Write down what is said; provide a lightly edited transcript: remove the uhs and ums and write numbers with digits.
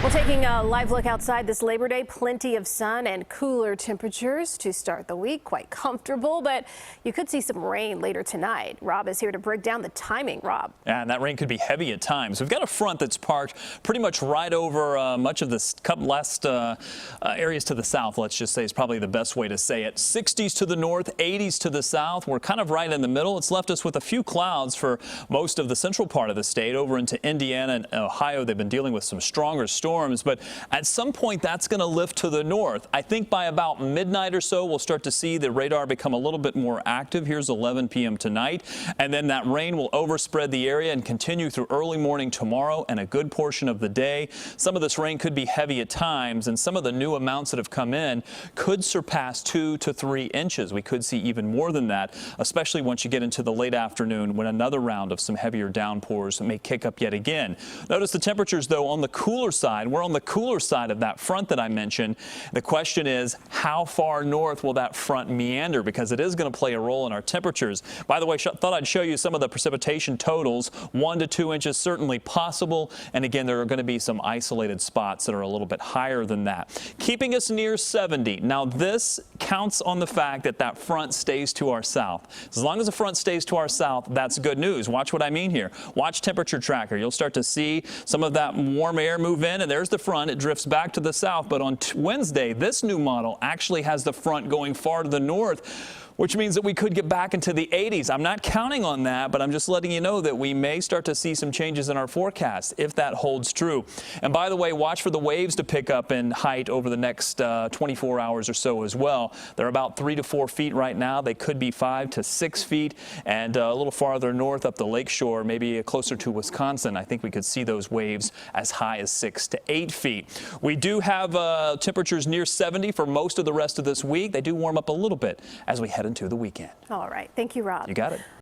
Well, taking a live look outside this Labor Day, plenty of sun and cooler temperatures to start the week. Quite comfortable, but you could see some rain later tonight. Rob is here to break down the timing. Rob. Yeah, and that rain could be heavy at times. We've got a front that's parked pretty much right over much of the last areas to the south, let's just say, is probably the best way to say it. 60s to the north, 80s to the south. We're kind of right in the middle. It's left us with a few clouds for most of the central part of the state. Over into Indiana and Ohio, they've been dealing with some stronger storms, but at some point that's going to lift to the north. I think by about midnight or so, we'll start to see the radar become a little bit more active. Here's 11 p.m. tonight, and then that rain will overspread the area and continue through early morning tomorrow and a good portion of the day. Some of this rain could be heavy at times, and some of the new amounts that have come in could surpass 2 to 3 inches. We could see even more than that, especially once you get into the late afternoon when another round of some heavier downpours may kick up yet again. Notice the temperatures, though, on the cooler side. We're on the cooler side of that front that I mentioned. The question is, how far north will that front meander? Because it is going to play a role in our temperatures. By the way, thought I'd show you some of the precipitation totals. 1 to 2 inches certainly possible. And again, there are going to be some isolated spots that are a little bit higher than that. Keeping us near 70. Now, this counts on the fact that that front stays to our south. As long as the front stays to our south, that's good news. Watch what I mean here. Watch temperature tracker. You'll start to see some of that warm air move in, and there's the front. It drifts back to the south, but on Wednesday, this new model actually has the front going far to the north, which means that we could get back into the 80s. I'm not counting on that, but I'm just letting you know that we may start to see some changes in our forecast if that holds true. And by the way, watch for the waves to pick up in height over the next 24 hours or so as well. They're about 3 to 4 feet right now. They could be 5 to 6 feet, and a little farther north up the lakeshore, maybe closer to Wisconsin, I think we could see those waves as high as 6 to 8 feet. We do have temperatures near 70 for most of the rest of this week. They do warm up a little bit as we head into the weekend. All right. Thank you, Rob. You got it.